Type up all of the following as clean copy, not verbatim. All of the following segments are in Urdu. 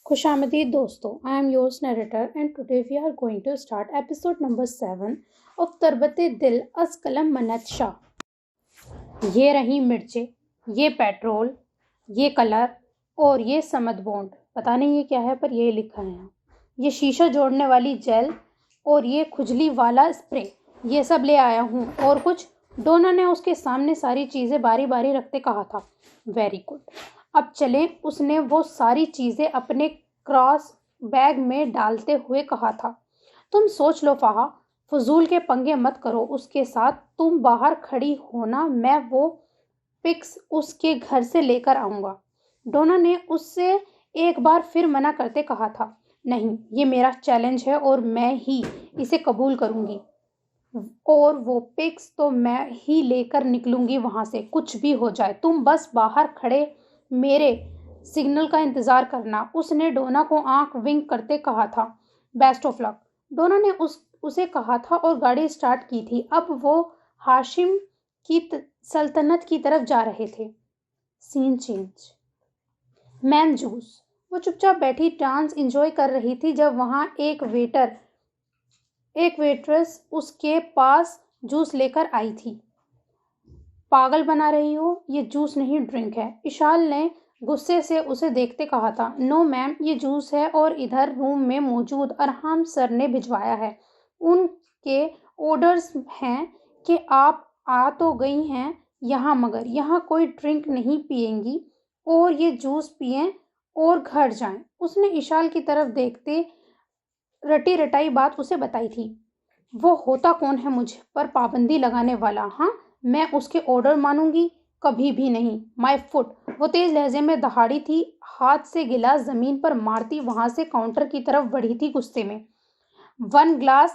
خوش آمدید دوستو. I am yours narrator and today we are going to start episode number 7 of تربت دل از قلم منت شاہ. یہ رہی مرچیں، یہ پیٹرول، یہ کلر اور یہ سمد بونڈ. پتہ نہیں یہ کیا ہے پر یہ لکھا ہے. یہ شیشہ جوڑنے والی جیل اور یہ کھجلی والا اسپرے، یہ سب لے آیا ہوں. اور کچھ؟ ڈونا نے اس کے سامنے ساری چیزیں باری باری رکھتے کہا تھا. ویری گڈ، اب چلیں. اس نے وہ ساری چیزیں اپنے کراس بیگ میں ڈالتے ہوئے کہا تھا. تم سوچ لو فہا، فضول کے پنگے مت کرو اس کے ساتھ. تم باہر کھڑی ہونا، میں وہ پکس اس کے گھر سے لے کر آؤں گا. ڈونا نے اس سے ایک بار پھر منع کرتے کہا تھا. نہیں، یہ میرا چیلنج ہے اور میں ہی اسے قبول کروں گی. اور وہ پکس تو میں ہی لے کر نکلوں گی وہاں سے، کچھ بھی ہو جائے. تم بس باہر کھڑے میرے سگنل کا انتظار کرنا. اس نے ڈونا کو آنکھ ونک کرتے کہا تھا. بیسٹ آف لک، ڈونا نے اسے کہا تھا اور گاڑی اسٹارٹ کی تھی. اب وہ ہاشم کی سلطنت کی طرف جا رہے تھے. سین چینج. میم جوس. وہ چپ چاپ بیٹھی ڈانس انجوائے کر رہی تھی جب وہاں ایک ویٹرس اس کے پاس جوس لے کر آئی تھی. پاگل بنا رہی ہو، یہ جوس نہیں ڈرنک ہے، اشال نے غصے سے اسے دیکھتے کہا تھا. نو میم، یہ جوس ہے اور ادھر روم میں موجود ارحم سر نے بھجوایا ہے. ان کے آرڈرز ہیں کہ آپ آ تو گئی ہیں یہاں مگر یہاں کوئی ڈرنک نہیں پئیں گی اور یہ جوس پئیں اور گھر جائیں. اس نے اشال کی طرف دیکھتے رٹی رٹائی بات اسے بتائی تھی. وہ ہوتا کون ہے مجھ پر پابندی لگانے والا؟ ہاں، میں اس کے آرڈر مانوں گی؟ کبھی بھی نہیں. مائی فٹ. وہ تیز لہجے میں دہاڑی تھی، ہاتھ سے گلاس زمین پر مارتی وہاں سے کاؤنٹر کی طرف بڑھی تھی غصے میں. 1 گلاس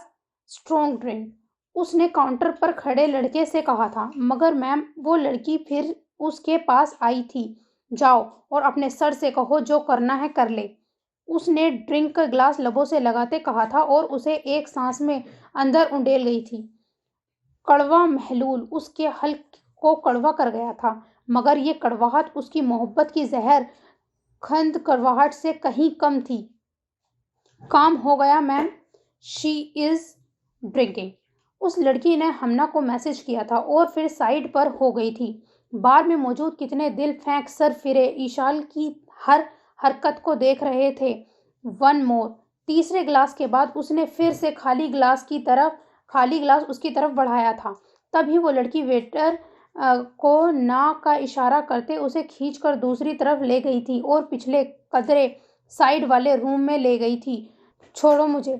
اسٹرانگ ڈرنک، اس نے کاؤنٹر پر کھڑے لڑکے سے کہا تھا. مگر میم، وہ لڑکی پھر اس کے پاس آئی تھی. جاؤ اور اپنے سر سے کہو جو کرنا ہے کر لے. اس نے ڈرنک کا گلاس لبوں سے لگاتے کہا تھا اور اسے ایک سانس میں اندر انڈیل گئی تھی. کڑوا محلول اس کے حلق کو کڑوا کر گیا تھا، مگر یہ کڑواہٹ اس کی محبت کی زہر خند کڑواہٹ سے کہیں کم تھی. کام ہو گیا میم، شی از ڈرنکنگ. اس لڑکی نے ہمنا کو میسج کیا تھا اور پھر سائیڈ پر ہو گئی تھی. بار میں موجود کتنے دل پھینک سر پھرے اشال کی ہر حرکت کو دیکھ رہے تھے. 1 مور. تیسرے گلاس کے بعد اس نے پھر سے خالی گلاس اس کی طرف بڑھایا تھا. تبھی وہ لڑکی ویٹر کو نا کا اشارہ کرتے اسے کھینچ کر دوسری طرف لے گئی تھی اور پچھلے قدرے سائیڈ والے روم میں لے گئی تھی. چھوڑو مجھے.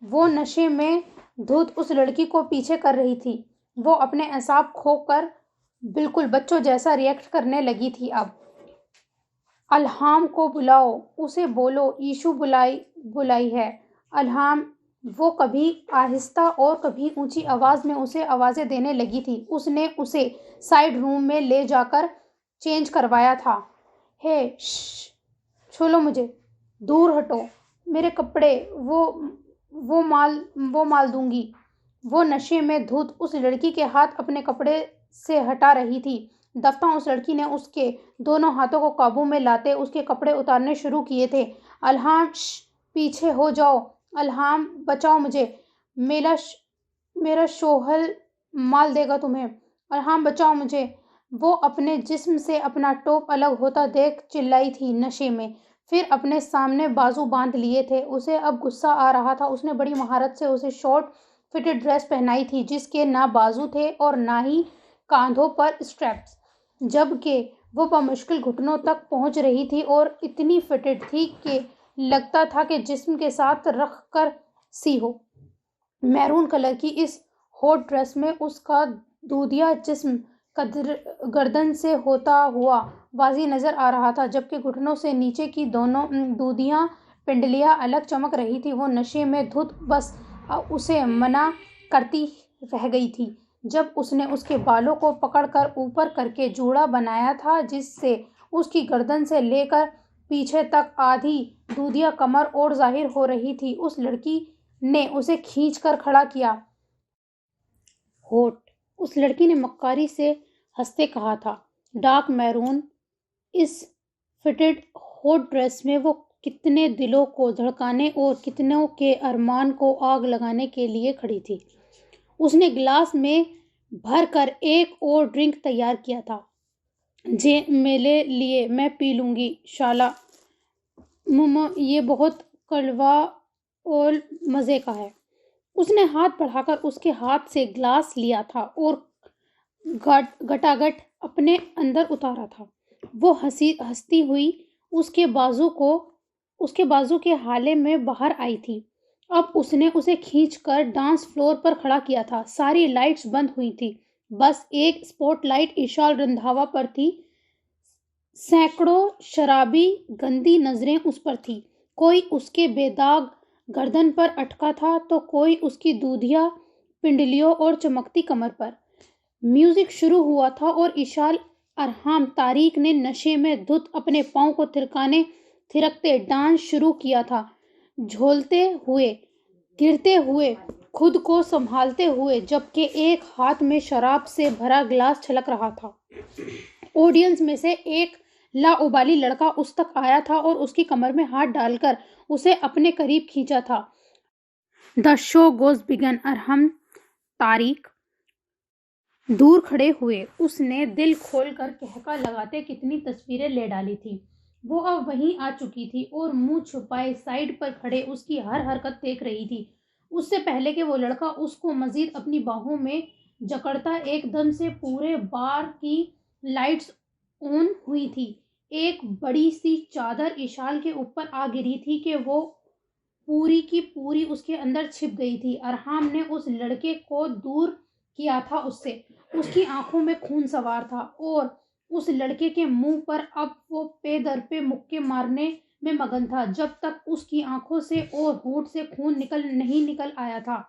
وہ نشے میں دھت اس لڑکی کو پیچھے کر رہی تھی. وہ اپنے اعصاب کھو کر بالکل بچوں جیسا ریئیکٹ کرنے لگی تھی. اب الہام کو بلاؤ، اسے بولو ایشو بلائی ہے. الہام. وہ کبھی آہستہ اور کبھی اونچی آواز میں اسے آوازیں دینے لگی تھی. اس نے اسے سائیڈ روم میں لے جا کر چینج کروایا تھا. ہے شش، چھوڑو مجھے. دور ہٹو میرے کپڑے. وہ مال دوں گی. وہ نشے میں دھت اس لڑکی کے ہاتھ اپنے کپڑے سے ہٹا رہی تھی. دفعہ اس لڑکی نے اس کے دونوں ہاتھوں کو قابو میں لاتے اس کے کپڑے اتارنے شروع کیے تھے. الہام. پیچھے ہو جاؤ. الہام، بچاؤ مجھے. میرا شوہر مال دے گا تمہیں. الہام، بچاؤ مجھے. وہ اپنے جسم سے اپنا ٹاپ الگ ہوتا دیکھ چلائی تھی. نشے میں پھر اپنے سامنے بازو باندھ لیے تھے. اسے اب غصہ آ رہا تھا. اس نے بڑی مہارت سے اسے شارٹ فٹڈ ڈریس پہنائی تھی جس کے نہ بازو تھے اور نہ ہی کاندھوں پر اسٹریپس، جبکہ وہ بمشکل گھٹنوں تک پہنچ رہی تھی اور اتنی فٹڈ تھی کہ لگتا تھا کہ جسم کے ساتھ رکھ کر سی ہو. میرون کلر کی اس ہاٹ ڈریس میں اس کا دودھیا جسم گردن سے ہوتا ہوا واضح نظر آ رہا تھا، جبکہ گھٹنوں سے نیچے کی دونوں دودھیاں پنڈلیاں الگ چمک رہی تھی. وہ نشے میں دھت بس اسے منع کرتی رہ گئی تھی جب اس نے اس کے بالوں کو پکڑ کر اوپر کر کے جوڑا بنایا تھا جس سے اس کی گردن سے لے کر پیچھے تک آدھی دودھیا کمر اور ظاہر ہو رہی تھی. اس لڑکی نے اسے کھینچ کر کھڑا کیا. ہوٹ. اس لڑکی نے مکاری سے ہنستے کہا تھا. ڈارک میرون اس فٹڈ ہاٹ ڈریس میں وہ کتنے دلوں کو دھڑکانے اور کتنوں کے ارمان کو آگ لگانے کے لیے کھڑی تھی۔ اس نے گلاس میں بھر کر ایک اور ڈرنک تیار کیا تھا۔ میرے لیے، میں پی لوں گی شالا مما، یہ بہت کڑوا اور مزے کا ہے۔ اس نے ہاتھ بڑھا کر اس کے ہاتھ سے گلاس لیا تھا اور گٹاگٹ اپنے اندر اتارا تھا۔ وہ ہنستی ہوئی اس کے بازو کے ہالے میں باہر آئی تھی۔ اب اس نے اسے کھینچ کر ڈانس فلور پر کھڑا کیا تھا۔ ساری لائٹس بند ہوئی تھی، بس ایک اسپاٹ لائٹ اشال رندھاوا پر تھی۔ سینکڑوں شرابی گندی نظریں اس پر تھی۔ کوئی اس کے بے داغ گردن پر اٹکا تھا تو کوئی اس کی دودھیا پنڈلیوں اور چمکتی کمر پر۔ میوزک شروع ہوا تھا اور اشال ارحام طارق نے نشے میں دھت اپنے پاؤں کو تھرکتے ڈانس شروع کیا تھا، جھولتے ہوئے، گرتے ہوئے، خود کو سنبھالتے ہوئے، جبکہ ایک ہاتھ میں شراب سے بھرا گلاس چھلک رہا تھا۔ آڈینس میں سے ایک لاابالی لڑکا اس تک آیا تھا اور اس کی کمر میں ہاتھ ڈال کر اسے اپنے قریب کھینچا تھا۔ "The show goes begun" ارحم طارق دور کھڑے ہوئے۔ اس نے دل کھول کر کہکا لگاتے کتنی تصویریں لے ڈالی تھیں۔ وہ اب وہیں آ چکی تھی اور منہ چھپائے سائیڈ پر کھڑے اس کی ہر حرکت دیکھ رہی تھی۔ اس سے پہلے کہ وہ لڑکا اس کو مزید اپنی باہوں میں جکڑتا، ایک دم سے پورے بار کی لائٹس آن ہوئی تھی۔ ایک بڑی سی چادر اشال کے اوپر آ گری تھی کہ وہ پوری کی پوری اس کے اندر چھپ گئی تھی۔ ارحام نے اس لڑکے کو دور کیا تھا اس سے۔ اس کی آنکھوں میں خون سوار تھا اور اس لڑکے کے منہ پر اب وہ پے در پے مکے مارنے میں مگن تھا جب تک اس کی آنکھوں سے اور ہونٹ سے خون نہیں نکل آیا تھا۔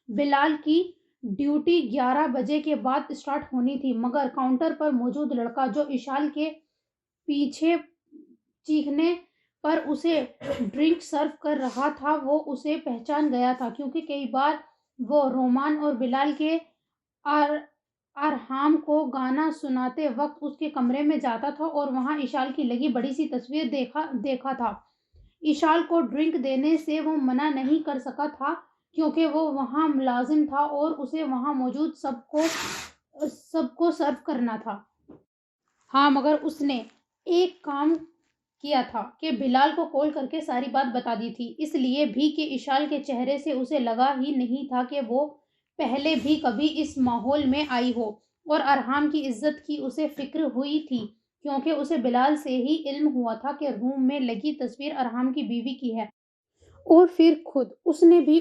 بلال کی ڈیوٹی 11 بجے کے بعد اسٹارٹ ہونی تھی، مگر کاؤنٹر پر موجود لڑکا جو اشال کے پیچھے چیخنے پر اسے ڈرنک سرو کر رہا تھا، وہ اسے پہچان گیا تھا، کیونکہ کئی بار وہ رومان اور بلال کے ارحام کو گانا سناتے وقت اس کے کمرے میں جاتا تھا اور وہاں اشال کی لگی بڑی سی تصویر دیکھا تھا۔ اشال کو ڈرنک دینے سے وہ منع نہیں کر سکا تھا کیونکہ وہ وہاں ملازم تھا اور اسے وہاں موجود سب کو سرو کرنا تھا۔ ہاں، مگر اس نے ایک کام کیا تھا کہ بلال کو کال کر کے ساری بات بتا دی تھی، اس لیے بھی کہ اشال کے چہرے سے اسے لگا ہی نہیں تھا کہ وہ پہلے بھی کبھی اس ماحول میں آئی ہو، اور ارحام کی عزت کی اسے فکر ہوئی تھی کیونکہ اسے بلال سے ہی علم ہوا تھا کہ روم میں لگی تصویر ارحام کی بیوی کی ہے، اور پھر خود اس نے بھی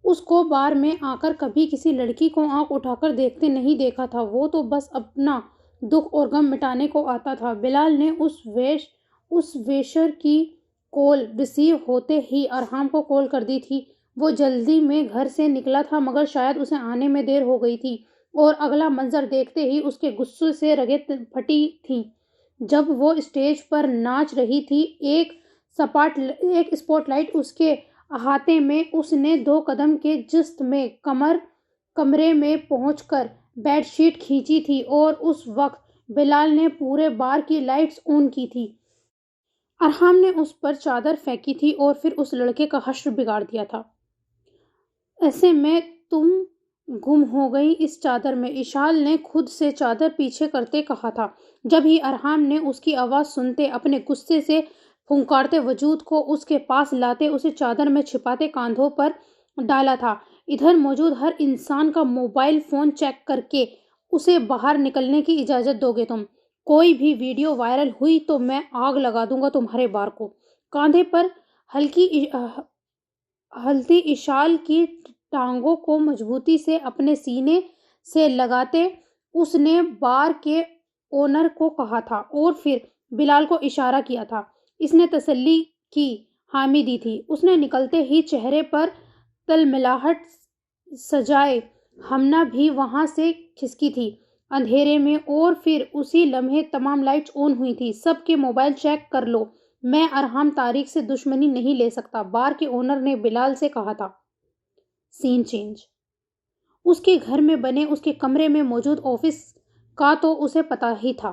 اس کو بار میں آ کر کبھی کسی لڑکی کو آنکھ اٹھا کر دیکھتے نہیں دیکھا تھا۔ وہ تو بس اپنا دکھ اور غم مٹانے کو آتا تھا۔ بلال نے اس ویشر کی کال ریسیو ہوتے ہی ارحام کو کال کر دی تھی۔ وہ جلدی میں گھر سے نکلا تھا، مگر شاید اسے آنے میں دیر ہو گئی تھی، اور اگلا منظر دیکھتے ہی اس کے غصے سے رگیں پھٹی تھیں۔ جب وہ اسٹیج پر ناچ رہی تھی، ایک اسپاٹ لائٹ اس کے احاطے میں، اس نے 2 قدم کے جست میں کمرے میں پہنچ کر بیڈ شیٹ کھینچی تھی، اور اس وقت بلال نے پورے بار کی لائٹس آن کی تھی۔ ارحام نے اس پر چادر پھینکی تھی اور پھر اس لڑکے کا حشر بگاڑ دیا تھا۔ ایسے میں تم گم ہو گئی اس چادر میں، اشال نے خود سے چادر پیچھے کرتے کہا تھا۔ جب ہی ارحام نے اس کی آواز سنتے، اپنے غصے سے پھنکارتے وجود کو اس کے پاس لاتے، اسے چادر میں چھپاتے کاندھوں پر ڈالا تھا۔ ادھر موجود ہر انسان کا موبائل فون چیک کر کے اسے باہر نکلنے کی اجازت دو گے تم؟ کوئی بھی ویڈیو وائرل ہوئی تو میں آگ لگا دوں گا تمہارے بار کو۔ کاندھے پر ہلتی اشال کی ٹانگوں کو مضبوطی سے اپنے سینے سے لگاتے اس نے بار کے اونر کو کہا تھا، اور پھر بلال کو اشارہ کیا تھا۔ اس نے تسلی کی حامی دی تھی۔ اس نے نکلتے ہی چہرے پر تلملاہٹ سجائے ہمنا بھی وہاں سے کھسکی تھی اندھیرے میں، اور پھر اسی لمحے تمام لائٹس آن ہوئی تھی۔ سب کے موبائل چیک کر لو، میں ارحام طارق سے دشمنی نہیں لے سکتا، بار کے اونر نے بلال سے کہا تھا۔ سین چینج۔ اس کے گھر میں بنے اس کے کمرے میں موجود آفس کا تو اسے پتہ ہی تھا۔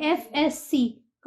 FSC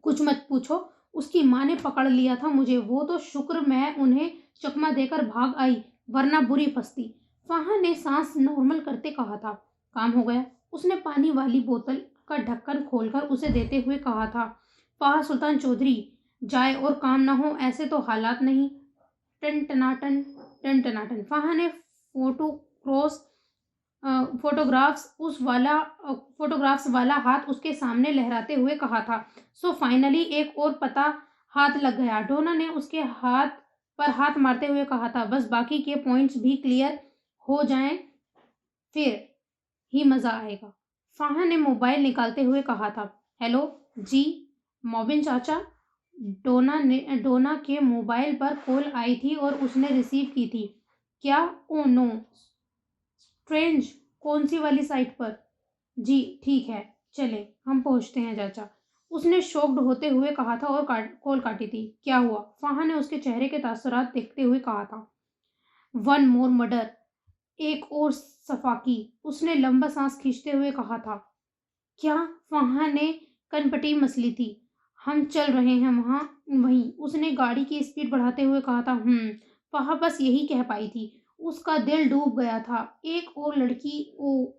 کچھ مت پوچھو، اس کی ماں نے پکڑ لیا تھا مجھے، وہ تو شکر میں انہیں چکما دے کر بھاگ آئی، ورنہ بری پھنستی۔ فہد نے سانس نارمل کرتے کہا تھا۔ کام ہو گیا؟ اس نے پانی والی بوتل کا ڈھکن کھول کر اسے دیتے ہوئے کہا تھا۔ فہد سلطان چودھری، جائے اور کام نہ ہو، ایسے تو حالات نہیں۔ ٹن ٹناٹن ٹن ٹناٹن۔ فہد نے فوٹوگرافس والا ہاتھ اس کے سامنے لہراتے ہوئے کہا تھا۔ سو فائنلی ایک اور پتہ ہاتھ لگ گیا۔ ڈونا نے اس کے ہاتھ پر ہاتھ مارتے ہوئے کہا تھا۔ بس باقی کے پوائنٹس بھی کلیئر ہو جائیں پھر ہی مزہ آئے گا۔ فہد نے موبائل نکالتے ہوئے کہا تھا۔ ہیلو جی موبن چاچا۔ ڈونا کے موبائل پر کال آئی تھی اور اس نے ریسیو کی تھی۔ کیا؟ او نو اسٹرینج، کون سی والی سائٹ پر؟ جی ٹھیک ہے، چلیں ہم پہنچتے ہیں چاچا، اس نے شوکڈ ہوتے ہوئے کہا تھا اور کال کاٹی تھی۔ کیا ہوا؟ فہد نے اس کے چہرے کے تاثرات دیکھتے ہوئے کہا تھا۔ ون مور مرڈر، ایک اور صفاقی، اس نے لمبا سانس کھینچتے ہوئے کہا تھا۔ کیا؟ فہد نے کنپٹی مسلی تھی۔ ہم چل رہے ہیں وہیں، اس نے گاڑی کی اسپیڈ بڑھاتے ہوئے کہا تھا۔ فہد بس یہی کہہ پائی تھی۔ اس کا دل ڈوب گیا تھا۔ ایک اور لڑکی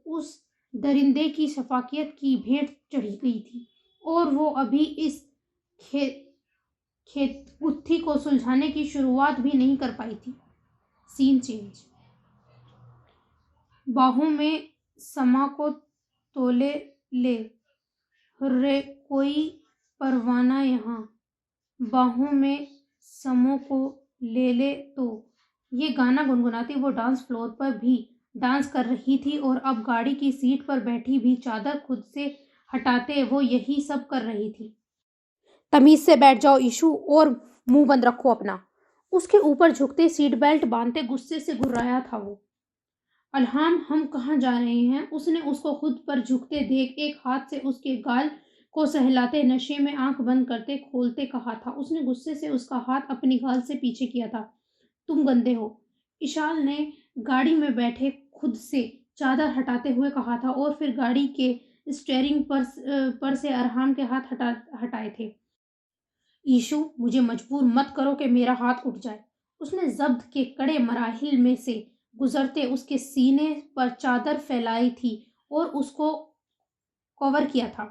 اس درندے کی شفقت کی بھیٹ چڑھی گئی تھی اور وہ ابھی اس گتھی کو سلجھانے کی شروعات بھی نہیں کر پائی تھی۔ سین چینج۔ باہوں میں سما کو تولے لے رے کوئی پروانہ یہاں، باہوں میں سموں کو لے لے تو۔ یہ گانا گنگناتی وہ ڈانس فلور پر بھی ڈانس کر رہی تھی اور اب گاڑی کی سیٹ پر بیٹھی بھی چادر خود سے ہٹاتے وہ یہی سب کر رہی تھی۔ تمیز سے بیٹھ جاؤ ایشو اور منہ بند رکھو اپنا، اس کے اوپر جھکتے سیٹ بیلٹ باندھتے غصے سے گھرایا تھا وہ۔ الہام ہم کہاں جا رہے ہیں؟ اس نے اس کو خود پر جھکتے دیکھ ایک ہاتھ سے اس کے گال کو سہلاتے نشے میں آنکھ بند کرتے کھولتے کہا تھا۔ اس نے غصے سے اس کا ہاتھ اپنی گال سے پیچھے کیا تھا۔ تم گندے ہو، اشال نے گاڑی میں بیٹھے خود سے چادر ہٹاتے ہوئے کہا تھا اور پھر گاڑی کے اسٹیئرنگ پر سے ارحام کے ہاتھ ہٹائے تھے۔ ایشو مجھے مجبور مت کرو کہ میرا ہاتھ اٹھ جائے۔ اس نے ضبط کے کڑے مراحل میں سے گزرتے اس کے سینے پر چادر پھیلائی تھی اور اس کو کور کیا تھا۔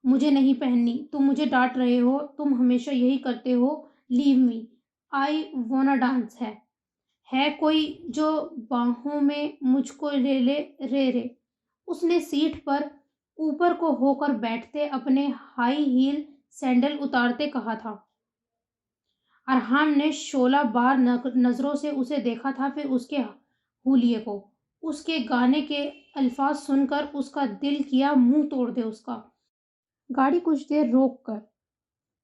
مجھے نہیں پہننی، تم مجھے ڈانٹ رہے ہو، تم ہمیشہ یہی کرتے ہو، لیو می، آئی واننا ڈانس۔ ہے کوئی جو باہوں میں مجھ کو لے لے رے۔ اس نے سیٹ پر اوپر کو ہو کر بیٹھتے اپنے ہائی ہیل سینڈل اتارتے کہا تھا۔ ارحام نے شعلہ بار نظروں سے اسے دیکھا تھا، پھر اس کے حولیے کو۔ اس کے گانے کے الفاظ سن کر اس کا دل کیا منہ توڑ دے اس کا۔ گاڑی کچھ دیر روک کر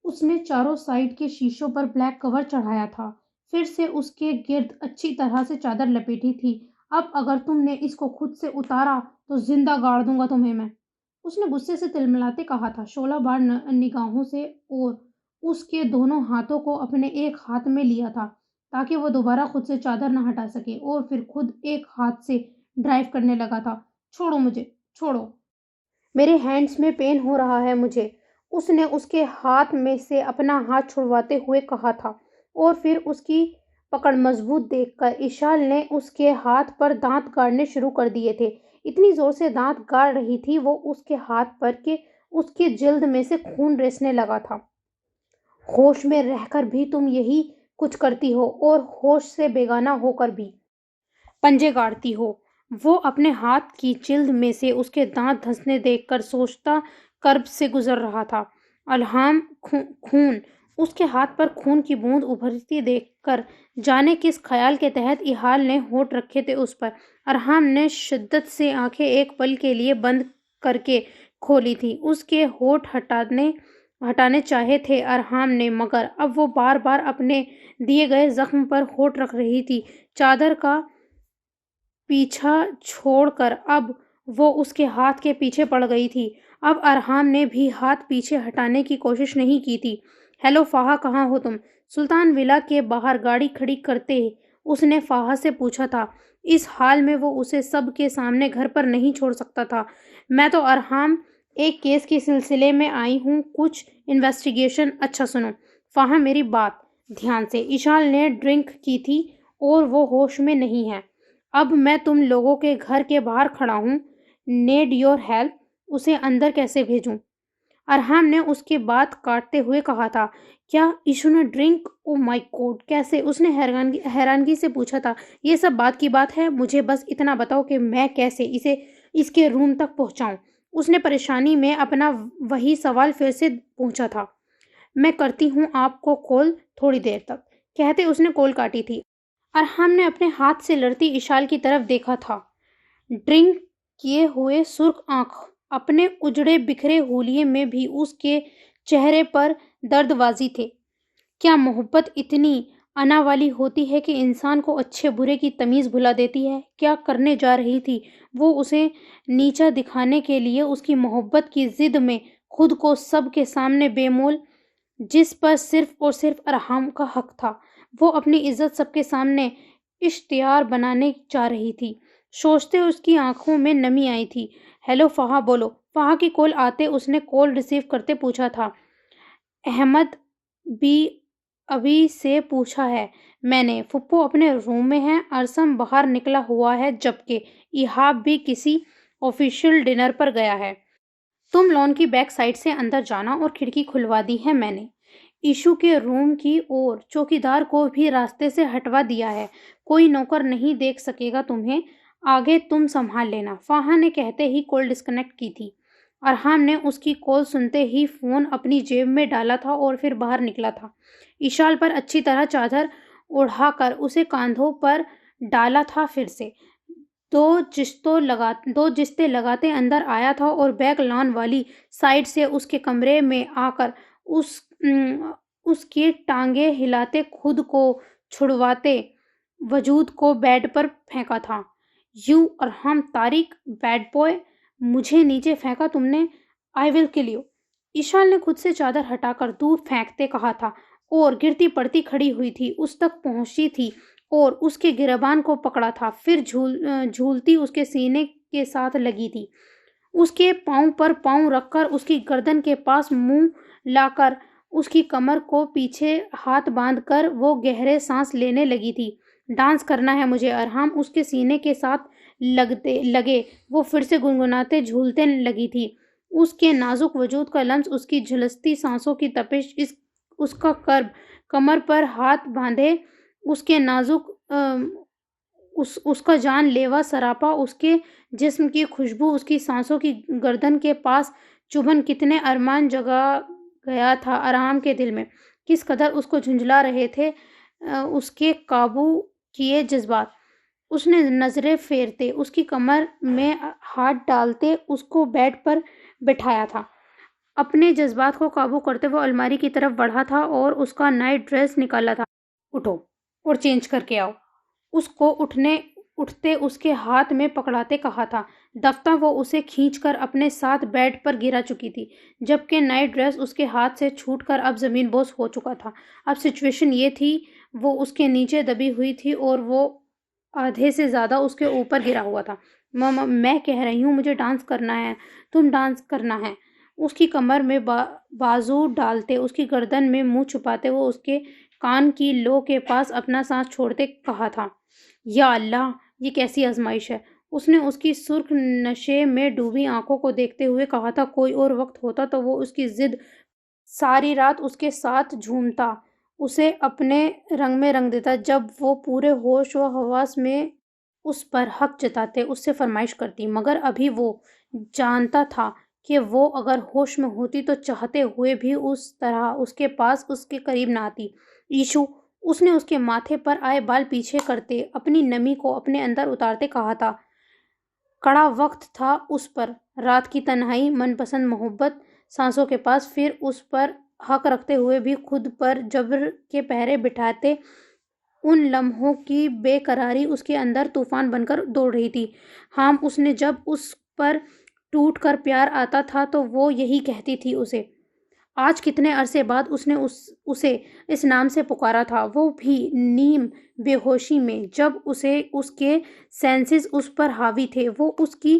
اس نے چاروں سائیڈ کے شیشوں پر بلیک کور چڑھایا تھا، پھر سے اس کے گرد اچھی طرح سے چادر لپیٹی تھی۔ اب اگر تم نے اس کو خود سے اتارا تو زندہ گاڑ دوں گا تمہیں میں، اس نے غصے سے تلملاتے کہا تھا۔ شعلہ بار نگاہوں سے اور اس کے دونوں ہاتھوں کو اپنے ایک ہاتھ میں لیا تھا تاکہ وہ دوبارہ خود سے چادر نہ ہٹا سکے اور پھر خود ایک ہاتھ سے ڈرائیو کرنے لگا تھا۔ چھوڑو مجھے، چھوڑو، میرے ہینڈز میں پین ہو رہا ہے مجھے، اس نے اس کے ہاتھ میں سے اپنا ہاتھ چھڑواتے ہوئے کہا تھا اور پھر اس کی پکڑ مضبوط دیکھ کر اشال نے اس کے ہاتھ پر دانت گاڑنے شروع کر دیے تھے۔ اتنی زور سے دانت گاڑ رہی تھی وہ اس کے ہاتھ پر کہ اس کی جلد میں سے خون ریسنے لگا تھا۔ ہوش میں رہ کر بھی تم یہی کچھ کرتی ہو اور ہوش سے بیگانہ ہو کر بھی پنجے گاڑتی ہو۔ وہ اپنے ہاتھ کی جلد میں سے اس کے دانت دھنسنے دیکھ کر سوچتا کرب سے گزر رہا تھا۔ الہام خون، اس کے ہاتھ پر خون کی بوند ابھرتی دیکھ کر جانے کس خیال کے تحت ایحال نے ہونٹ رکھے تھے اس پر۔ ارحام نے شدت سے آنکھیں ایک پل کے لیے بند کر کے کھولی تھی۔ اس کے ہونٹ ہٹانے چاہے تھے ارحام نے، مگر اب وہ بار بار اپنے دیے گئے زخم پر ہونٹ رکھ رہی تھی۔ چادر کا پیچھا چھوڑ کر اب وہ اس کے ہاتھ کے پیچھے پڑ گئی تھی۔ اب ارحام نے بھی ہاتھ پیچھے ہٹانے کی کوشش نہیں کی تھی۔ ہیلو فہد، کہاں ہو تم؟ سلطان ولا کے باہر گاڑی کھڑی کرتے اس نے فہد سے پوچھا تھا۔ اس حال میں وہ اسے سب کے سامنے گھر پر نہیں چھوڑ سکتا تھا۔ میں تو ارحام ایک کیس کے سلسلے میں آئی ہوں، کچھ انویسٹیگیشن۔ اچھا سنو فہم میری بات دھیان سے، ایشال نے ڈرنک کی تھی اور وہ ہوش میں نہیں ہے۔ اب میں تم لوگوں کے گھر کے باہر کھڑا ہوں، نیڈ یور ہیلپ۔ اسے اندر کیسے بھیجوں؟ ارحام نے اس کی بات کاٹتے ہوئے کہا تھا۔ کیا ایشو نے ڈرنک؟ او مائی گاڈ، کیسے؟ اس نے حیرانگی سے پوچھا تھا۔ یہ سب بات کی بات ہے، مجھے بس اتنا بتاؤ کہ میں کیسے اسے اس کے روم تک پہنچاؤں۔ اس نے پریشانی میں اپنا وہی سوال پھر سے پوچھا تھا۔ میں کرتی ہوں آپ کو کال تھوڑی دیر تک، کہتے اس نے کال کاٹی تھی۔ ارحام نے اپنے ہاتھ سے لڑتی ایشال کی طرف دیکھا تھا۔ ڈرنک کیے ہوئے سرخ آنکھ اپنے اجڑے بکھرے حولیے میں بھی اس کے چہرے پر درد واضح تھے۔ کیا محبت اتنی انا والی ہوتی ہے کہ انسان کو اچھے برے کی تمیز بھلا دیتی ہے؟ کیا کرنے جا رہی تھی وہ اسے نیچا دکھانے کے لیے اس کی محبت کی ضد میں خود کو سب کے سامنے بے مول، جس پر صرف اور صرف ارحام کا حق تھا؟ وہ اپنی عزت سب کے سامنے اشتہار بنانے جا رہی تھی۔ سوچتے اس کی آنکھوں میں نمی آئی تھی۔ ہیلو فہا، بولو۔ فہا کی کال آتے اس نے کال ریسیو کرتے پوچھا تھا۔ احمد بھی ابھی سے پوچھا ہے میں نے، پھپھو اپنے روم میں ہیں، ارسم باہر نکلا ہوا ہے، جبکہ ایہاب بھی کسی آفیشیل ڈنر پر گیا ہے۔ تم لان کی بیک سائڈ سے اندر جانا اور کھڑکی کھلوا دی ہے میں نے ایشو کے روم کی، اور چوکیدار کو بھی راستے سے ہٹوا دیا ہے۔ کوئی نوکر نہیں دیکھ سکے گا تمہیں، آگے تم سنبھال لینا۔ فہا نے کہتے ہی کال ڈسکنیکٹ کی تھی۔ ارحام نے اس کی کال سنتے ہی فون اپنی جیب میں ڈالا تھا اور پھر باہر نکلا تھا۔ ایشال پر اچھی طرح چادر اڑھا کر اسے کاندھوں پر ڈالا تھا۔ پھر سے دو جستیں لگاتے اندر آیا تھا اور بیک لان والی سائڈ سے اس کے کمرے میں آ کر اس کی ٹانگیں ہلاتے، خود کو چھڑواتے، وجود کو بیڈ پر پھینکا تھا۔ یو ارحام طارق، بیڈ بوائے، مجھے نیچے پھینکا تم نے، آئی ول کل یو۔ ایشال نے خود سے چادر ہٹا کر دور پھینکتے کہا تھا، اور گرتی پڑتی کھڑی ہوئی تھی، اس تک پہنچی تھی اور اس کے گریبان کو پکڑا تھا، پھر جھولتی اس کے سینے کے ساتھ لگی تھی۔ اس کے پاؤں پر پاؤں رکھ کر، اس کی گردن کے پاس منہ لا کر، اس کی کمر کو پیچھے ہاتھ باندھ کر وہ گہرے سانس لینے لگی تھی۔ ڈانس کرنا ہے مجھے، ارحام اس کے سینے کے ساتھ لگے وہ پھر سے گنگناتے جھولتے لگی تھی۔ اس کے نازک وجود کا لمس، اس کی جھلستی سانسوں کی تپش، اس کا کرب، کمر پر ہاتھ باندھے، اس کے نازک اس کا جان لیوا سراپا، اس کے جسم کی خوشبو، اس کی سانسوں کی گردن کے پاس چبھن، کتنے ارمان جگا گیا تھا ارحام کے دل میں، کس قدر اس کو جھنجھلا رہے تھے اس کے قابو کیے جذبات۔ اس نے نظریں پھیرتے، اس کی کمر میں ہاتھ ڈالتے اس کو بیڈ پر بٹھایا تھا۔ اپنے جذبات کو قابو کرتے وہ الماری کی طرف بڑھا تھا اور اس کا نائٹ ڈریس نکالا تھا۔ اٹھو اور چینج کر کے آؤ، اس کو اٹھتے اس کے ہاتھ میں پکڑاتے کہا تھا۔ دفتہ وہ اسے کھینچ کر اپنے ساتھ بیڈ پر گرا چکی تھی، جبکہ نائٹ ڈریس اس کے ہاتھ سے چھوٹ کر اب زمین بوس ہو چکا تھا۔ اب سچویشن یہ تھی، وہ اس کے نیچے دبی ہوئی تھی اور وہ آدھے سے زیادہ اس کے اوپر گرا ہوا تھا۔ میں کہہ رہی ہوں مجھے ڈانس کرنا ہے، تم ڈانس کرنا ہے۔ اس کی کمر میں بازو ڈالتے، اس کی گردن میں منہ چھپاتے، وہ اس کے کان کی لو کے پاس اپنا سانس چھوڑتے کہا تھا۔ یا اللہ، یہ کیسی آزمائش ہے؟ اس نے اس کی سرخ نشے میں ڈوبی آنکھوں کو دیکھتے ہوئے کہا تھا۔ کوئی اور وقت ہوتا تو وہ اس کی ضد ساری رات اس کے ساتھ جھومتا، اسے اپنے رنگ میں رنگ دیتا، جب وہ پورے ہوش و حواس میں اس پر حق جتاتے، اس سے فرمائش کرتی، مگر ابھی وہ جانتا تھا کہ وہ اگر ہوش میں ہوتی تو چاہتے ہوئے بھی اس طرح اس کے پاس، اس کے قریب نہ آتی۔ ایشو، اس نے اس کے ماتھے پر آئے بال پیچھے کرتے، اپنی نمی کو اپنے اندر اتارتے کہا تھا۔ کڑا وقت تھا اس پر، رات کی تنہائی، من پسند محبت سانسوں کے پاس، پھر اس پر حق رکھتے ہوئے بھی خود پر جبر کے پہرے بٹھاتے۔ ان لمحوں کی بے قراری اس کے اندر طوفان بن کر دوڑ رہی تھی۔ ہاں، اس نے جب اس پر ٹوٹ کر پیار آتا تھا تو وہ یہی کہتی تھی اسے۔ آج کتنے عرصے بعد اس نے اسے اس نام سے پکارا تھا، وہ بھی نیم بے ہوشی میں، جب اس کے سینسز اس پر حاوی تھے، وہ اس کی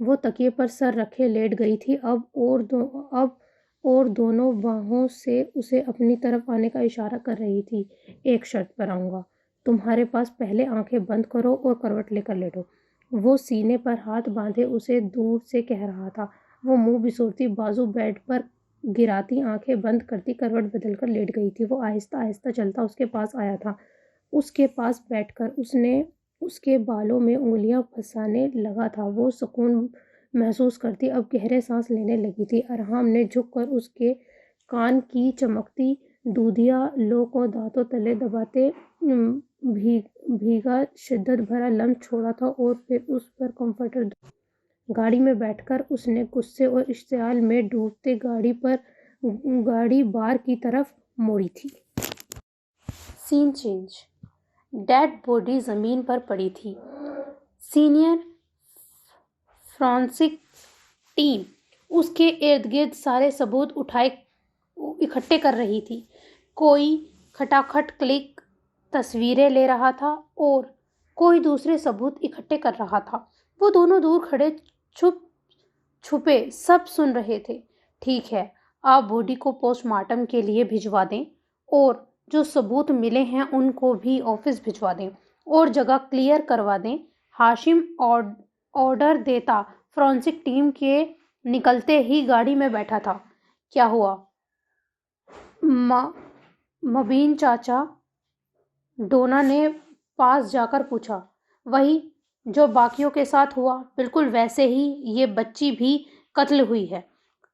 وہ تکیے پر سر رکھے لیٹ گئی تھی، اب اور دونوں باہوں سے اسے اپنی طرف آنے کا اشارہ کر رہی تھی۔ ایک شرط پر آؤں گا، تمہارے پاس پہلے آنکھیں بند کرو اور کروٹ لے کر لیٹو۔ وہ سینے پر ہاتھ باندھے اسے دور سے کہہ رہا تھا۔ وہ منہ بسورتی بازو بیڈ پر گراتی آنکھیں بند کرتی کروٹ بدل کر لیٹ گئی تھی۔ وہ آہستہ آہستہ چلتا اس کے پاس آیا تھا۔ اس کے پاس بیٹھ کر اس نے اس کے بالوں میں انگلیاں پھنسانے لگا تھا۔ وہ سکون محسوس کرتی اب گہرے سانس لینے لگی تھی۔ ارحم نے جھک کر اس کے کان کی چمکتی دودھیا لو کو دانتوں تلے دباتے بھیگا شدت بھرا لمس چھوڑا تھا اور پھر اس پر کمفرٹر گاڑی میں بیٹھ کر اس نے غصے اور اشتعال میں ڈوبتے گاڑی بار کی طرف موڑی تھی۔ سین چینج۔ ڈیڈ باڈی زمین پر پڑی تھی۔ سینئر فورینسک ٹیم اس کے ارد گرد سارے ثبوت اکٹھے کر رہی تھی۔ کوئی کھٹاکھٹ کلک تصویریں لے رہا تھا اور کوئی دوسرے ثبوت اکٹھے کر رہا تھا۔ وہ دونوں دور کھڑے چھپ چھپے سب سن رہے تھے۔ ٹھیک ہے، آپ باڈی کو پوسٹ مارٹم کے لیے بھجوا دیں اور جو ثبوت ملے ہیں ان کو بھی آفس بھجوا دیں اور جگہ کلیئر کروا دیں۔ ہاشم آرڈر دیتا فورینسک ٹیم کے نکلتے ہی گاڑی میں بیٹھا تھا۔ کیا ہوا؟ مبین چاچا، ڈونا نے پاس جا کر پوچھا۔ وہی جو باقیوں کے ساتھ ہوا، بالکل ویسے ہی یہ بچی بھی قتل ہوئی ہے۔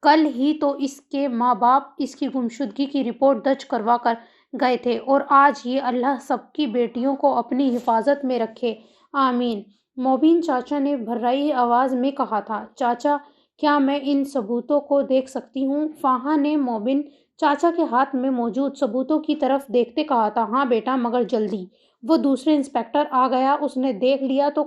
کل ہی تو اس کے ماں باپ اس کی گمشدگی کی رپورٹ درج کروا کر گئے تھے اور آج یہ اللہ سب کی بیٹیوں کو اپنی حفاظت میں رکھے، آمین۔ مبین چاچا نے بھررائی آواز میں کہا تھا۔ چاچا، کیا میں ان ثبوتوں کو دیکھ سکتی ہوں؟ فاہا نے مبین چاچا کے ہاتھ میں موجود ثبوتوں کی طرف دیکھتے کہا تھا۔ ہاں بیٹا، مگر جلدی۔ وہ دوسرے انسپکٹر آ گیا، اس نے دیکھ لیا تو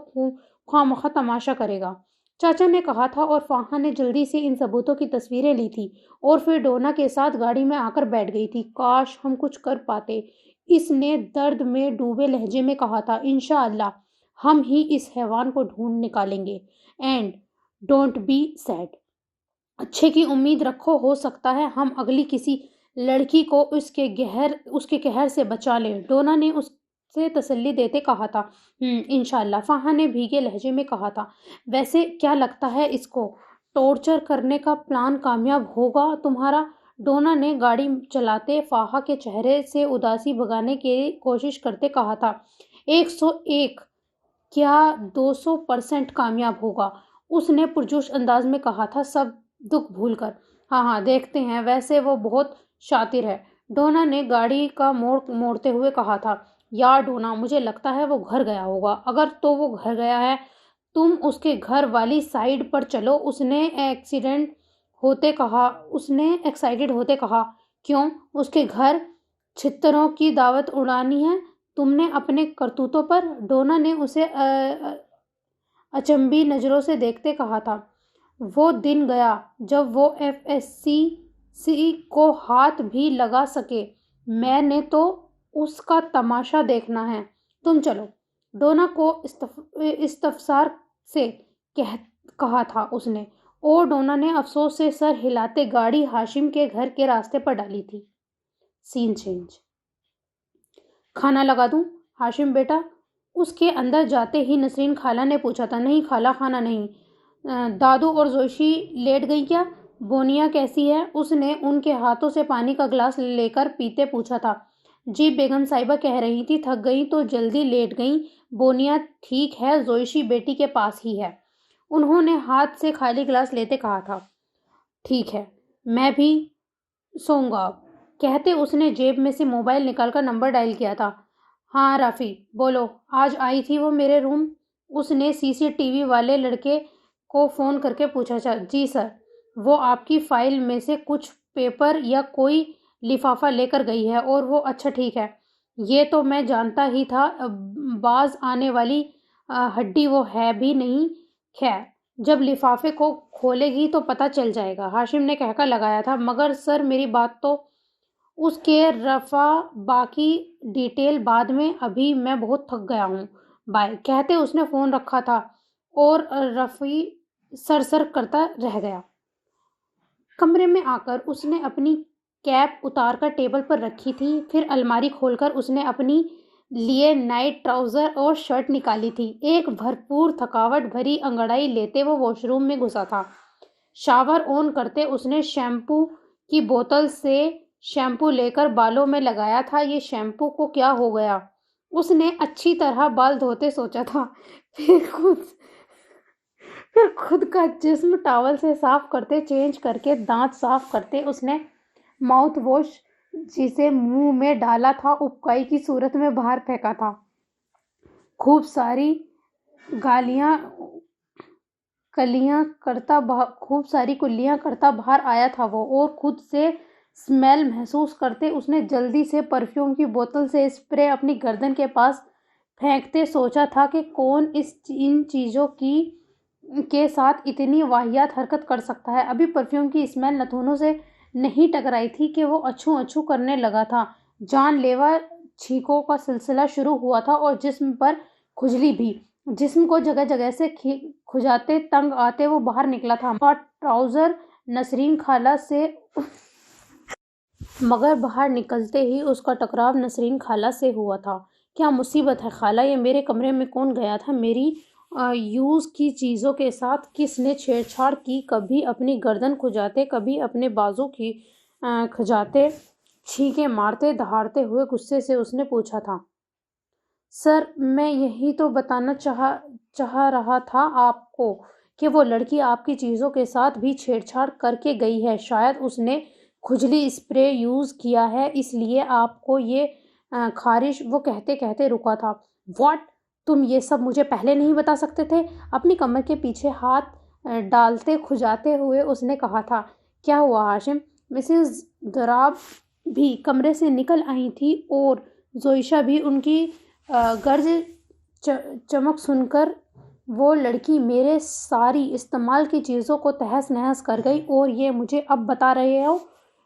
خواہ تماشا کرے گا، چاچا نے کہا تھا اور فاہا نے جلدی سے ان ثبوتوں کی تصویریں لی تھی اور پھر ڈونا کے ساتھ گاڑی میں آ کر بیٹھ گئی تھی۔ کاش ہم کچھ کر پاتے، اس نے درد میں ڈوبے لہجے میں کہا تھا۔ انشاءاللہ ہم ہی اس حیوان کو ڈھونڈ نکالیں گے۔ اینڈ ڈونٹ بی سیڈ، اچھے کی امید رکھو، ہو سکتا ہے ہم اگلی کسی لڑکی کو اس کے قہر سے بچا لیں، ڈونا نے اس سے تسلی دیتے کہا تھا۔ انشاءاللہ، فاہا نے بھیگے لہجے میں کہا تھا۔ ویسے کیا لگتا ہے اس کو ٹارچر کرنے کا پلان کامیاب ہوگا تمہارا؟ ڈونا نے گاڑی چلاتے فاہا کے چہرے سے اداسی بھگانے کی کوشش کرتے کہا تھا۔ 101 کیا 200% کامیاب ہوگا، اس نے پرجوش انداز میں کہا تھا، سب دکھ بھول کر۔ ہاں دیکھتے ہیں، ویسے وہ بہت شاطر ہے، ڈونا نے گاڑی کا موڑ موڑتے ہوئے کہا تھا۔ یار ڈونا، مجھے لگتا ہے وہ گھر گیا ہوگا۔ اگر تو وہ گھر گیا ہے، تم اس کے گھر والی سائیڈ پر چلو، اس نے ایکسائٹیڈ ہوتے کہا۔ کیوں؟ اس کے گھر چھتروں کی دعوت اڑانی ہے تم نے اپنے کرتوتوں پر؟ ڈونا نے اسے اچنبھی نظروں سے دیکھتے کہا تھا۔ وہ دن گیا جب وہ FSC کو ہاتھ بھی لگا سکے، میں نے تو اس کا تماشا دیکھنا ہے، تم چلو، ڈونا کو استفسار سے کہا تھا اس نے، اور ڈونا نے افسوس سے سر ہلاتے گاڑی ہاشم کے گھر کے راستے پر ڈالی تھی۔ سین چینج۔ کھانا لگا دوں ہاشم بیٹا؟ اس کے اندر جاتے ہی نسرین خالہ نے پوچھا تھا۔ نہیں خالہ، کھانا نہیں۔ دادو اور زوشی لیٹ گئی کیا؟ بونیا کیسی ہے؟ اس نے ان کے ہاتھوں سے پانی کا گلاس لے کر پیتے پوچھا تھا۔ جی بیگم صاحبہ کہہ رہی تھی تھک گئیں تو جلدی لیٹ گئیں۔ بونیا ٹھیک ہے، زوشی بیٹی کے پاس ہی ہے، انہوں نے ہاتھ سے خالی گلاس لیتے کہا تھا۔ ٹھیک ہے، میں بھی سوؤں گا اب، کہتے اس نے جیب میں سے موبائل نکال کر نمبر ڈائل کیا تھا۔ ہاں رافی بولو، آج آئی تھی وہ میرے روم؟ اس نے CCTV والے لڑکے کو فون کر کے پوچھا۔ جی سر، وہ آپ کی فائل میں سے کچھ پیپر یا کوئی لفافہ لے کر گئی ہے اور وہ اچھا ٹھیک ہے، یہ تو میں جانتا ہی تھا، باز آنے والی ہڈی وہ ہے بھی نہیں، خیر جب لفافے کو کھولے گی تو پتہ چل جائے گا، ہاشم نے کہکا لگایا تھا۔ مگر سر میری بات تو اس کے رفع، باقی ڈیٹیل بعد میں، ابھی میں بہت تھک گیا ہوں، بائے، کہتے اس نے فون رکھا تھا اور سرسر کرتا رہ گیا۔ کمرے میں آ کر اس نے اپنی کیپ اتار کر ٹیبل پر رکھی تھی، پھر الماری کھول کر اس نے اپنی لیے نائٹ ٹراؤزر اور شرٹ نکالی تھی۔ ایک بھرپور تھکاوٹ بھری انگڑائی لیتے وہ واش روم میں گھسا تھا۔ شاور آن کرتے اس نے شیمپو کی بوتل سے شیمپو لے کر بالوں میں لگایا تھا۔ یہ شیمپو کو کیا ہو گیا؟ اس نے اچھی طرح بال دھوتے سوچا تھا۔ پھر خود کا جسم ٹاول سے صاف کرتے، چینج کر کے دانت صاف کرتے اس نے ماؤتھ واش جسے منہ میں ڈالا تھا اپکائی کی صورت میں باہر پھینکا تھا۔ خوب ساری کلیاں کرتا باہر آیا تھا وہ، اور خود سے اسمیل محسوس کرتے اس نے جلدی سے پرفیوم کی بوتل سے اسپرے اپنی گردن کے پاس پھینکتے سوچا تھا کہ کون ان چیزوں کے ساتھ اتنی واہیات حرکت کر سکتا ہے۔ ابھی پرفیوم کی اسمیل نتھنوں سے نہیں ٹکرائی تھی کہ وہ اچھو اچھو کرنے لگا تھا۔ جان لیوا چھینکوں کا سلسلہ شروع ہوا تھا اور جسم پر کھجلی بھی۔ جسم کو جگہ جگہ سے کھجاتے تنگ آتے وہ باہر نکلا تھا۔ ٹراؤزر نسرین خالہ سے مگر باہر نکلتے ہی اس کا ٹکراؤ نسرین خالہ سے ہوا تھا۔ کیا مصیبت ہے خالہ، یہ میرے کمرے میں کون گیا تھا؟ میری یوز کی چیزوں کے ساتھ کس نے چھیڑ چھاڑ کی؟ کبھی اپنی گردن کھجاتے، کبھی اپنے بازو کھجاتے، چھینکیں مارتے دہاڑتے ہوئے غصے سے اس نے پوچھا تھا۔ سر، میں یہی تو بتانا چاہ رہا تھا آپ کو کہ وہ لڑکی آپ کی چیزوں کے ساتھ بھی چھیڑ چھاڑ کر کے گئی ہے۔ شاید اس نے کھجلی اسپرے یوز کیا ہے، اس لیے آپ کو یہ خارش۔ وہ کہتے کہتے رکا تھا۔ واٹ؟ تم یہ سب مجھے پہلے نہیں بتا سکتے تھے؟ اپنی کمر کے پیچھے ہاتھ ڈالتے کھجاتے ہوئے اس نے کہا تھا۔ کیا ہوا ہاشم؟ مسز دراب بھی کمرے سے نکل آئی تھی اور زوئشہ بھی۔ ان کی گرج چمک سن کر وہ لڑکی میرے ساری استعمال کی چیزوں کو تہس نہس کر گئی، اور یہ مجھے اب بتا رہے ہو؟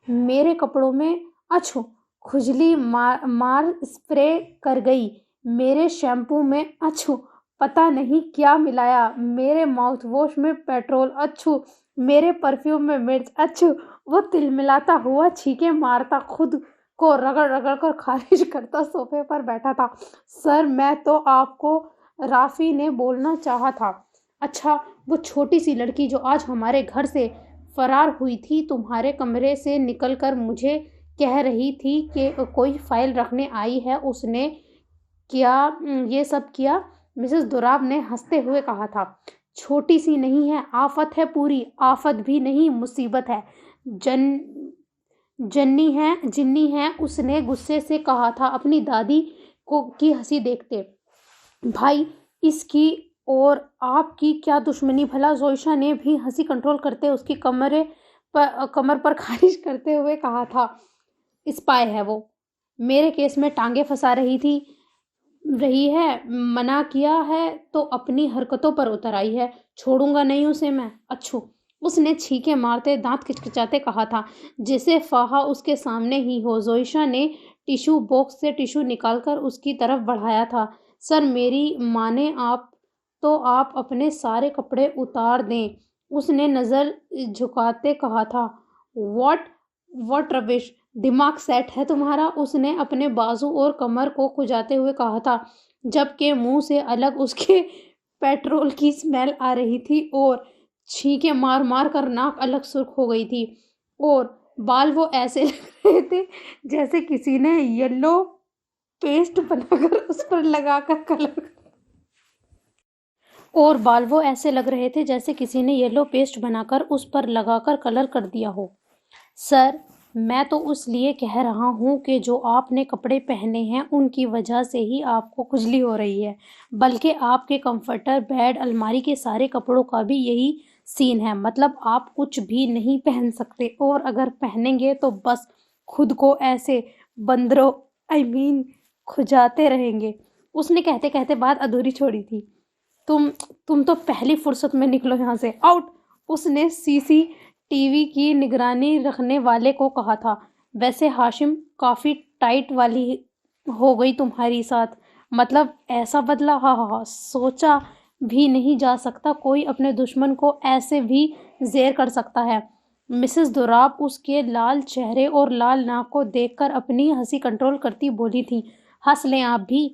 میرے کپڑوں میں اچھو کھجلی مار اسپرے کر گئی، میرے شیمپو میں اچھو پتہ نہیں کیا ملایا، میرے ماؤتھ واش میں پیٹرول اچھو، میرے پرفیوم میں مرچ اچھو۔ وہ تلملاتا ہوا چھینکیں مارتا خود کو رگڑ رگڑ کر خارج کرتا صوفے پر بیٹھا تھا۔ سر، میں تو آپ کو رافی نے بولنا چاہا تھا۔ اچھا، وہ چھوٹی سی لڑکی جو آج ہمارے گھر سے فرار ہوئی تھی، تمہارے کمرے سے نکل کر مجھے کہہ رہی تھی کہ کوئی فائل رکھنے آئی ہے، اس نے کیا یہ سب کیا؟ مسز دراب نے ہنستے ہوئے کہا تھا۔ چھوٹی سی نہیں ہے، آفت ہے پوری۔ آفت بھی نہیں، مصیبت ہے، جنی ہے، اس نے غصے سے کہا تھا اپنی دادی کی ہنسی دیکھتے۔ بھائی، اس کی اور آپ کی کیا دشمنی بھلا؟ زوئشہ نے بھی ہنسی کنٹرول کرتے اس کی کمر پر خارش کرتے ہوئے کہا تھا۔ اسپائی ہے وہ، میرے کیس میں ٹانگیں پھنسا رہی ہے، منع کیا ہے تو اپنی حرکتوں پر اتر آئی ہے، چھوڑوں گا نہیں اسے میں۔ اچھو، اس نے چھینکیں مارتے دانت کچکچاتے کہا تھا جیسے فاحہ اس کے سامنے ہی ہو۔ زوئشہ نے ٹیشو باکس سے ٹیشو نکال کر اس کی طرف بڑھایا تھا۔ سر، میری مانے آپ اپنے سارے کپڑے اتار دیں، اس نے نظر جھکاتے کہا تھا۔ واٹ ربش، دماغ سیٹ ہے تمہارا؟ اس نے اپنے بازو اور کمر کو کھجاتے ہوئے کہا تھا، جبکہ منہ سے الگ اس کے پیٹرول کی اسمیل آ رہی تھی اور چھینکیں مار مار کر ناک الگ سرخ ہو گئی تھی، اور بال وہ ایسے لگ رہے تھے جیسے کسی نے یلو پیسٹ بنا کر اس پر لگا کر کلر کر دیا ہو۔ سر، میں تو اس لیے کہہ رہا ہوں کہ جو آپ نے کپڑے پہنے ہیں ان کی وجہ سے ہی آپ کو کھجلی ہو رہی ہے، بلکہ آپ کے کمفرٹر، بیڈ، الماری کے سارے کپڑوں کا بھی یہی سین ہے۔ مطلب آپ کچھ بھی نہیں پہن سکتے، اور اگر پہنیں گے تو بس خود کو ایسے بندروں کھجاتے رہیں گے۔ اس نے کہتے کہتے بات ادھوری چھوڑی تھی۔ تم تو پہلی فرصت میں نکلو یہاں سے، آؤٹ! اس نے سی سی ٹی وی کی نگرانی رکھنے والے کو کہا تھا۔ ویسے ہاشم، کافی ٹائٹ والی ہو گئی تمہاری ساتھ، مطلب ایسا بدلا؟ ہاں، سوچا بھی نہیں جا سکتا، کوئی اپنے دشمن کو ایسے بھی زیر کر سکتا ہے۔ مسز دوراب اس کے لال چہرے اور لال ناک کو دیکھ کر اپنی ہنسی کنٹرول کرتی بولی تھی، ہنس لیں آپ بھی۔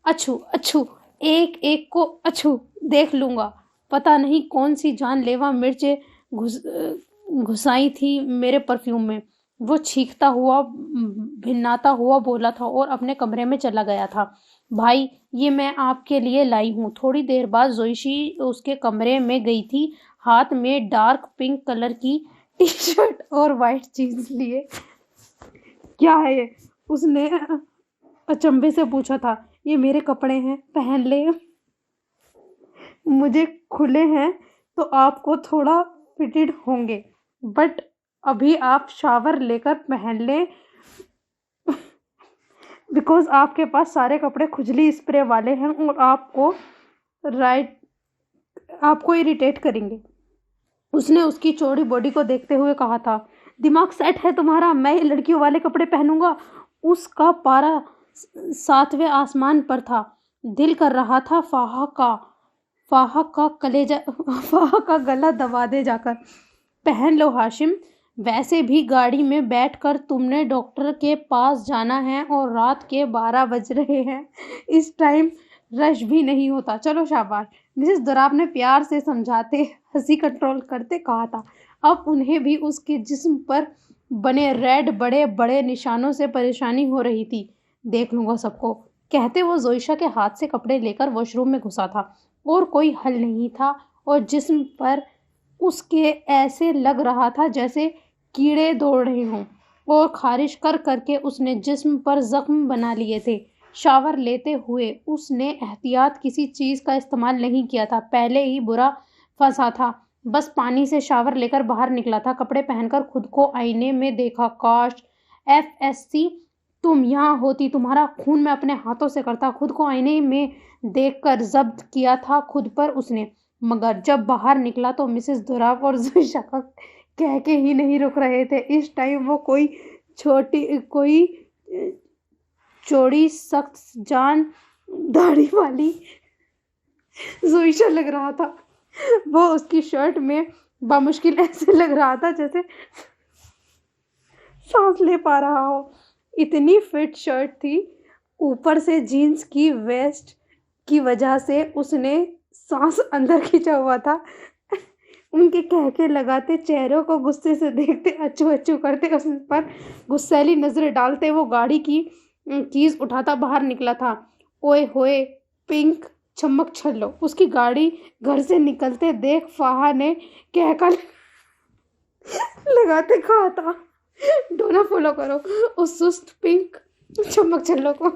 اچھو اچھو، ایک ایک کو اچھو دیکھ لوں گا، پتہ نہیں کون سی جان لیوا مرچیں گھسائی تھی میرے پرفیوم میں، وہ چیختا ہوا بھناتا ہوا بولا تھا اور اپنے کمرے میں چلا گیا تھا۔ بھائی، یہ میں آپ کے لیے لائی ہوں۔ تھوڑی دیر بعد زوئشی اس کے کمرے میں گئی تھی، ہاتھ میں ڈارک پنک کلر کی ٹی شرٹ اور وائٹ جینز لیے۔ کیا ہے یہ؟ اس نے اچنبھے سے پوچھا تھا۔ یہ میرے کپڑے ہیں، پہن لیں۔ مجھے کھلے ہیں تو آپ کو تھوڑا فٹڈ ہوں گے، بٹ ابھی آپ شاور لے کر پہن لیں بیکاز آپ کے پاس سارے کپڑے کھجلی اسپرے والے ہیں اور آپ کو اریٹیٹ کریں گے۔ اس نے اس کی چوڑی باڈی کو دیکھتے ہوئے کہا تھا۔ دماغ سیٹ ہے تمہارا؟ میں یہ لڑکیوں والے کپڑے پہنوں گا؟ اس کا پارا 7ویں آسمان پر تھا، دل کر رہا تھا فاحہ کا گلا دبا دے جا کر۔ پہن لو ہاشم، ویسے بھی گاڑی میں بیٹھ کر تم نے ڈاکٹر کے پاس جانا ہے اور رات کے 12 بج رہے ہیں، اس ٹائم رش بھی نہیں ہوتا۔ چلو شاباش، مسز دوراب نے پیار سے سمجھاتے ہنسی کنٹرول کرتے کہا تھا۔ اب انہیں بھی اس کے جسم پر بنے ریڈ بڑے بڑے نشانوں سے پریشانی ہو رہی تھی۔ دیکھ لوں گا سب کو، کہتے وہ زوئشا کے ہاتھ سے کپڑے لے کر واش روم میں گھسا تھا، اور کوئی حل نہیں تھا اور جسم پر اس کے ایسے لگ رہا تھا جیسے کیڑے دوڑ رہے ہوں، اور خارش کر کر کے اس نے جسم پر زخم بنا لیے تھے۔ شاور لیتے ہوئے اس نے احتیاط کسی چیز کا استعمال نہیں کیا تھا، پہلے ہی برا پھنسا تھا، بس پانی سے شاور لے کر باہر نکلا تھا، کپڑے پہن کر خود کو آئینے میں دیکھا۔ کاش ایف ایس سی تم یہاں ہوتی، تمہارا خون میں اپنے ہاتھوں سے کرتا۔ خود کو آئینے میں دیکھ کر ضبط کیا تھا خود پر اس نے، مگر جب باہر نکلا تو مسز دوراب اور زوئشا کا کہہ کے ہی نہیں رک رہے تھے۔ اس ٹائم وہ کوئی چوڑی سخت جان داڑھی والی زوئشا لگ رہا تھا۔ وہ اس کی شرٹ میں بامشکل ایسے لگ رہا تھا جیسے سانس لے پا رہا ہو، اتنی فٹ شرٹ تھی، اوپر سے جینز کی ویسٹ کی وجہ سے اس نے سانس اندر کھینچا ہوا تھا۔ ان کے کہکے لگاتے چہروں کو غصے سے دیکھتے، اچھو اچھو کرتے، اس پر غصیلی نظریں ڈالتے وہ گاڑی کی کیز اٹھاتا باہر نکلا تھا۔ اوئے ہوئے پنک چمک چھلو، اس کی گاڑی گھر سے نکلتے دیکھ فاحہ نے کہکا لگاتے کہا تھا، ڈونا فالو کرو اس سست پنک چمک چھلو کو۔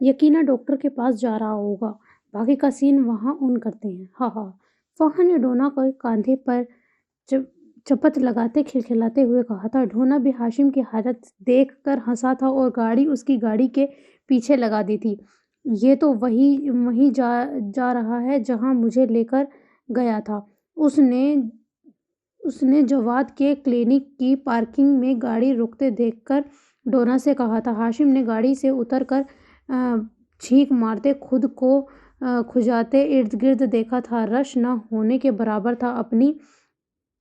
یقینا ڈاکٹر کے پاس جا رہا ہوگا، باقی کا سین وہاں آن کرتے ہیں۔ ہاں ہاں، فاحہ نے ڈونا کو کاندھے پر چپت لگاتے کھلکھلاتے ہوئے کہا تھا۔ ڈونا بھی ہاشم کی حالت دیکھ کر ہنسا تھا اور گاڑی اس کی گاڑی کے پیچھے لگا دی تھی۔ یہ تو وہیں جا رہا ہے جہاں مجھے لے کر گیا تھا، اس نے جواد کے کلینک کی پارکنگ میں گاڑی رکتے دیکھ کر ڈونا سے کہا تھا۔ ہاشم نے گاڑی سے اتر کر چھینک مارتے خود کو کھجاتے ارد گرد دیکھا تھا، رش نہ ہونے کے برابر تھا۔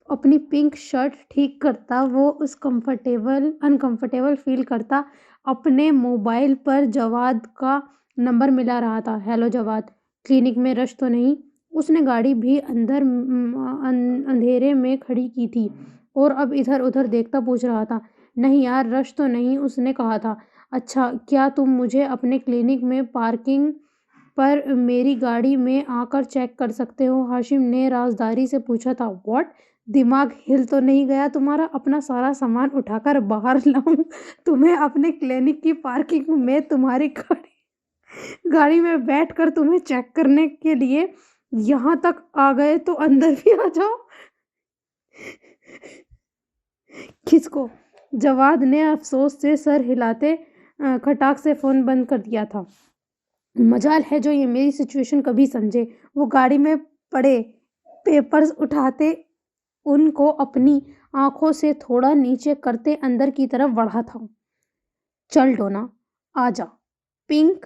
اپنی پنک شرٹ ٹھیک کرتا وہ انکمفرٹیبل فیل کرتا۔ اپنے موبائل پر جواد کا نمبر ملا رہا تھا۔ ہیلو جواد، کلینک میں رش تو نہیں؟ اس نے گاڑی بھی اندر اندھیرے میں کھڑی کی تھی اور اب ادھر ادھر دیکھتا پوچھ رہا تھا۔ نہیں یار، رش تو نہیں، اس نے کہا تھا۔ اچھا، کیا تم مجھے اپنے کلینک میں پارکنگ پر میری گاڑی میں آ کر چیک کر سکتے ہو؟ ہاشم نے رازداری سے پوچھا تھا۔ واٹ؟ دماغ ہل تو نہیں گیا تمہارا؟ اپنا سارا سامان اٹھا کر باہر لاؤں تمہیں اپنے کلینک کی پارکنگ میں، تمہاری گاڑی میں بیٹھ کر تمہیں چیک کرنے کے لیے؟ یہاں تک آ گئے تو اندر بھی آ جاؤ۔ کس کو؟ جواد نے افسوس سے سر ہلاتے کھٹاک سے فون بند کر دیا تھا۔ مجال ہے جو یہ میری سچویشن کبھی سمجھے۔ وہ گاڑی میں پڑے پیپرز اٹھاتے ان کو اپنی آنکھوں سے تھوڑا نیچے کرتے اندر کی طرف بڑھا تھا۔ چل ڈونا، آ جا۔ پنک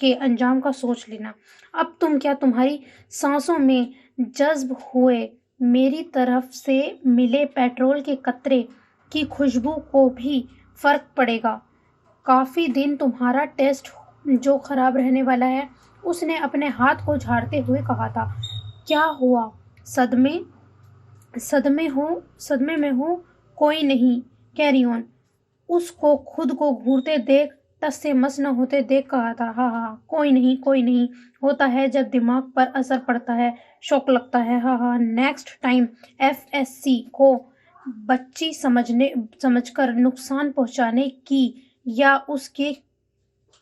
کے انجام کا سوچ لینا۔ اب تم کیا تمہاری سانسوں میں جذب ہوئے میری طرف سے ملے پیٹرول کے قطرے کی خوشبو کو بھی فرق پڑے گا۔ کافی دن تمہارا ٹیسٹ جو خراب رہنے والا ہے، اس نے اپنے ہاتھ کو جھاڑتے ہوئے کہا تھا۔ کیا ہوا؟ صدمے میں ہوں؟ کوئی نہیں، کیری آن۔ اس کو خود کو گھورتے دیکھ، ٹس سے مس نہ ہوتے دیکھ کہا تھا۔ ہاں ہاں، کوئی نہیں ہوتا ہے جب دماغ پر اثر پڑتا ہے، شوق لگتا ہے۔ ہاں ہاں، نیکسٹ ٹائم FSC کو بچی سمجھ کر نقصان پہنچانے کی یا اس کے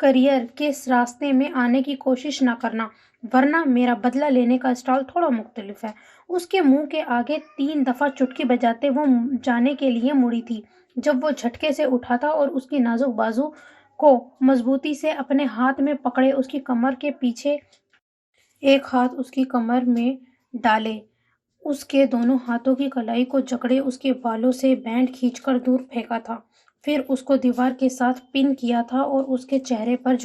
کریئر کے راستے میں آنے کی کوشش نہ کرنا، ورنہ میرا بدلہ لینے کا اسٹائل تھوڑا مختلف ہے۔ اس کے منہ کے آگے 3 دفعہ چٹکی بجاتے وہ جانے کے لیے مڑی تھی، جب وہ جھٹکے سے اٹھا تھا اور اس کی نازک بازو کو مضبوطی سے اپنے ہاتھ میں پکڑے اس کی کمر کے پیچھے ایک ہاتھ اس کی کمر میں ڈالے، اس کے دونوں ہاتھوں کی کلائی کو جکڑے اس کے بالوں سے بینڈ کھینچ کر دور پھینکا تھا، پھر اس کو دیوار کے ساتھ پن کیا تھا اور اس کے چہرے پر